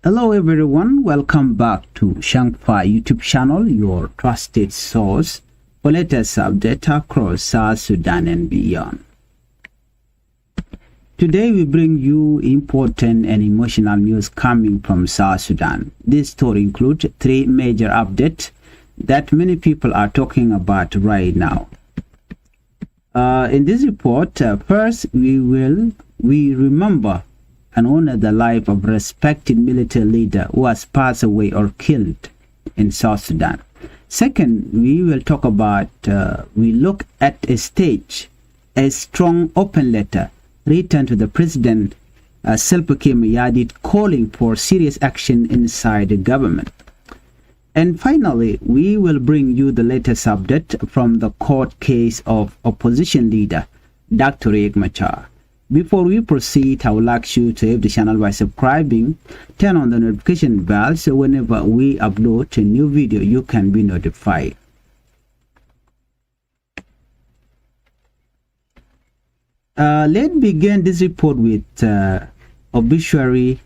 Hello everyone, welcome back to Changfied YouTube channel, your trusted source for latest updates across South Sudan and beyond. Today we bring you important and emotional news coming from South Sudan. This story includes three major updates that many people are talking about right now. In this report, first we remember and honor the life of a respected military leader who has passed away or killed in South Sudan. Second, we will talk about, we look at a strong open letter written to the President Salva Kiir Mayardit calling for serious action inside the government. And finally, we will bring you the latest update from the court case of opposition leader Dr. Machar. Before we proceed, I would like you to help the channel by subscribing, turn on the notification bell so whenever we upload a new video, you can be notified. Let's begin this report with obituary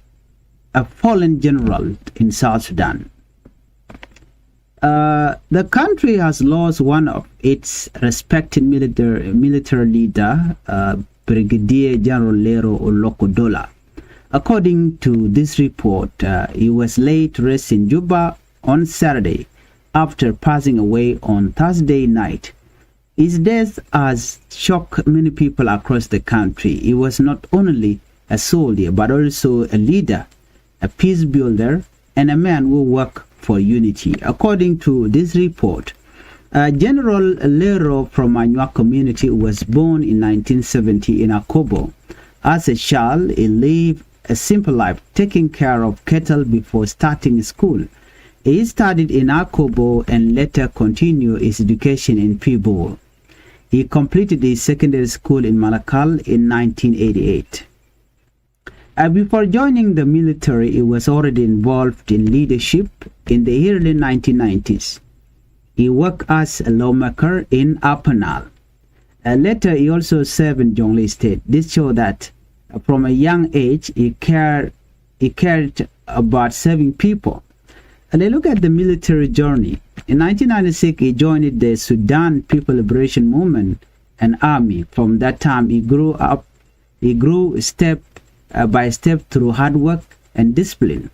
a fallen general in South Sudan. The country has lost one of its respected military leader, Brigadier General Lero Dola. According to this report, he was laid to rest in Juba on Saturday after passing away on Thursday night. His death has shocked many people across the country. He was not only a soldier but also a leader, a peace builder, and a man who worked for unity. According to this report, General Lero from Anuak community was born in 1970 in Akobo. As a child, he lived a simple life, taking care of cattle before starting school. He studied in Akobo and later continued his education in Pibo. He completed his secondary school in Malakal in 1988. Before joining the military, he was already involved in leadership in the early 1990s. He worked as a lawmaker in Upper Nile. Later, he also served in Jonglei State. This shows that from a young age, he cared about serving people. Let's look at the military journey. In 1996, he joined the Sudan People Liberation Movement and army. From that time, he grew step by step through hard work and discipline.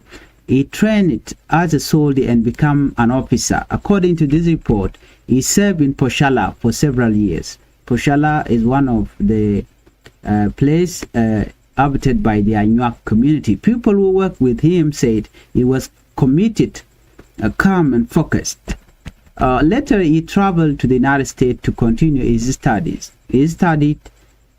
He trained as a soldier and became an officer. According to this report, he served in Poshala for several years. Poshala is one of the places habited by the Anuak community. People who worked with him said he was committed, calm and focused. Later, he traveled to the United States to continue his studies. He studied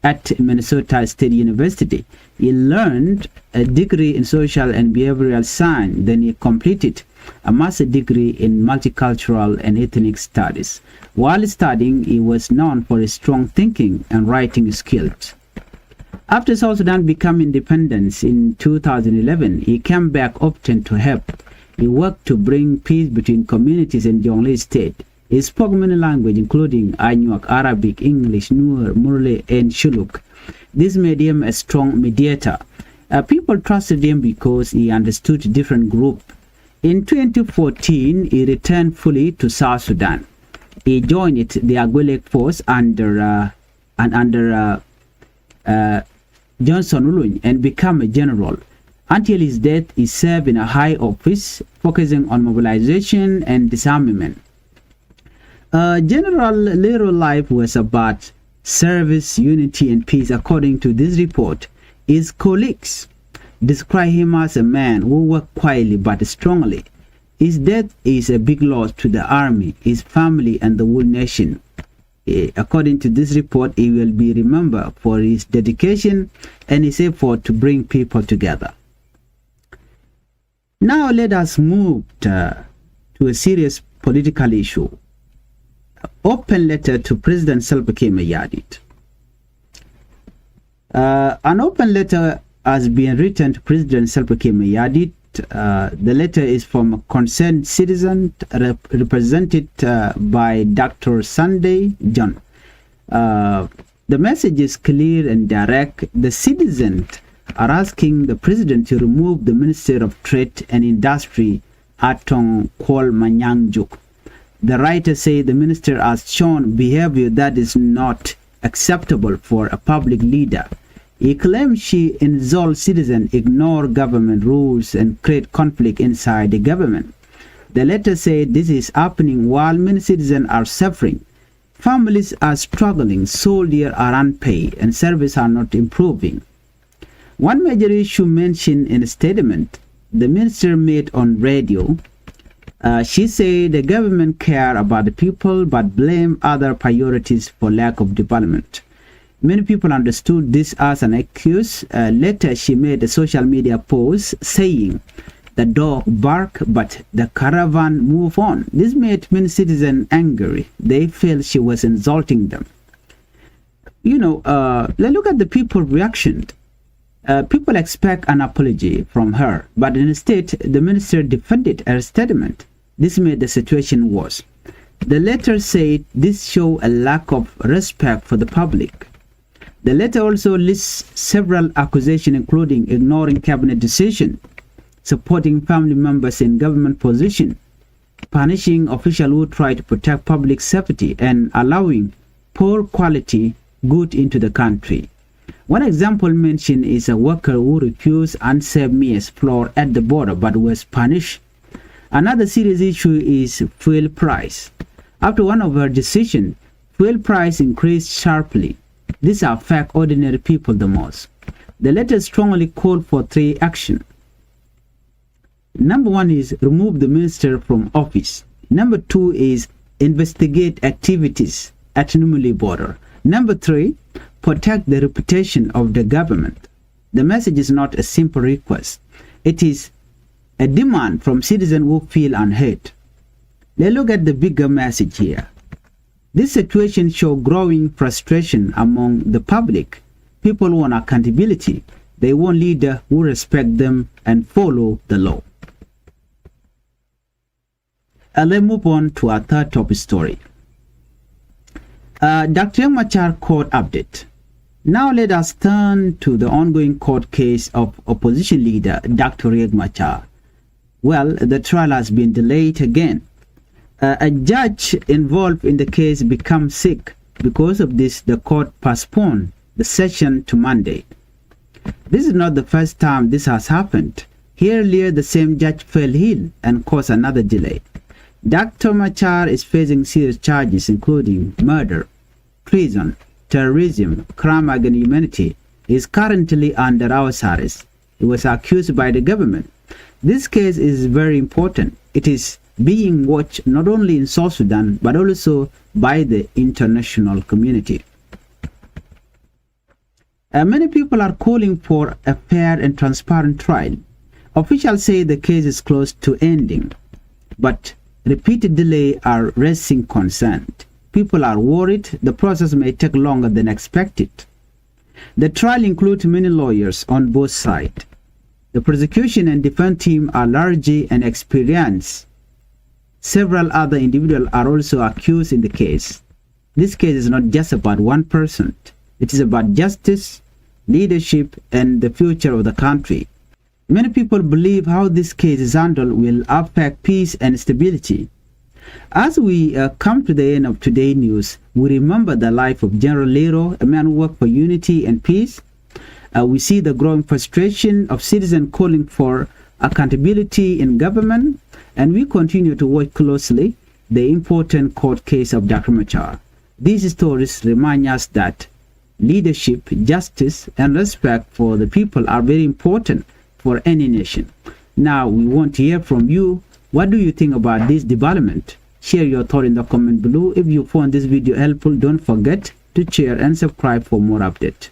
at Minnesota State University. He learned a degree in social and behavioral science. Then he completed a master's degree in multicultural and ethnic studies. While studying, he was known for his strong thinking and writing skills. After South Sudan became independent in 2011, he came back often to help. He worked to bring peace between communities in Jonglei State. He spoke many languages, including Anuak, Arabic, English, Nuer, Murle, and Shuluk. This made him a strong mediator. People trusted him because he understood different groups. In 2014, he returned fully to South Sudan. He joined the Agwelek force under Johnson Ulun and became a general. Until his death, he served in a high office, focusing on mobilization and disarmament. General Lero's life was about service, unity, and peace. According to this report, his colleagues describe him as a man who worked quietly but strongly. His death is a big loss to the army, his family, and the whole nation. According to this report, he will be remembered for his dedication and his effort to bring people together. Now let us move to a serious political issue. Open letter to President Salva Kiir Mayardit. An open letter has been written to President Salva Kiir Mayardit. The letter is from a concerned citizen represented by Dr. Sunday John. The message is clear and direct. The citizen are asking the president to remove the Minister of Trade and Industry, Atong Kwal Manyangjuk. The writers say the minister has shown behavior that is not acceptable for a public leader. He claims she insults citizens, ignore government rules, and create conflict inside the government. The letter said this is happening while many citizens are suffering. Families are struggling, soldiers are unpaid, and services are not improving. One major issue mentioned in a statement the minister made on radio, she said the government care about the people but blame other priorities for lack of development. Many people understood this as an excuse. Later, she made a social media post saying, "The dog bark, but the caravan move on." This made many citizens angry. They felt she was insulting them. Let's look at the people reaction. People expect an apology from her, but instead, the minister defended her statement. This made the situation worse. The letter said this showed a lack of respect for the public. The letter also lists several accusations, including ignoring cabinet decisions, supporting family members in government position, punishing officials who try to protect public safety, and allowing poor quality goods into the country. One example mentioned is a worker who refused unsafe maize flour at the border but was punished. Another serious issue is fuel price. After one of her decisions, fuel price increased sharply. This affects ordinary people the most. The letter strongly called for 3 actions. Number 1 is remove the minister from office. Number 2 is investigate activities at Numili border. Number 3, protect the reputation of the government. The message is not a simple request. It is a demand from citizens who feel unheard. Let's look at the bigger message here. This situation shows growing frustration among the public. People want accountability. They want leaders who respect them and follow the law. Let's move on to our third top story. Dr. Machar court update. Now let us turn to the ongoing court case of opposition leader Dr. Machar. Well, the trial has been delayed again. A judge involved in the case became sick. Because of this, the court postponed the session to Monday. This is not the first time this has happened. Earlier, the same judge fell ill and caused another delay. Dr. Machar is facing serious charges including murder, treason, terrorism, crime against humanity. He is currently under house arrest. He was accused by the government. This case is very important. It is being watched not only in South Sudan but also by the international community. Many people are calling for a fair and transparent trial. Officials say the case is close to ending, but repeated delays are raising concern. People are worried the process may take longer than expected. The trial includes many lawyers on both sides. The prosecution and defense team are largely inexperienced. Several other individuals are also accused in the case. This case is not just about one person. It is about justice, leadership, and the future of the country. Many people believe how this case is handled will affect peace and stability. As we come to the end of today's news, we remember the life of General Lero, a man who worked for unity and peace. We see the growing frustration of citizens calling for accountability in government, and we continue to watch closely the important court case of Dr. Machar. These stories remind us that leadership, justice, and respect for the people are very important for any nation. Now, we want to hear from you. What do you think about this development? Share your thought in the comment below. If you found this video helpful, don't forget to share and subscribe for more updates.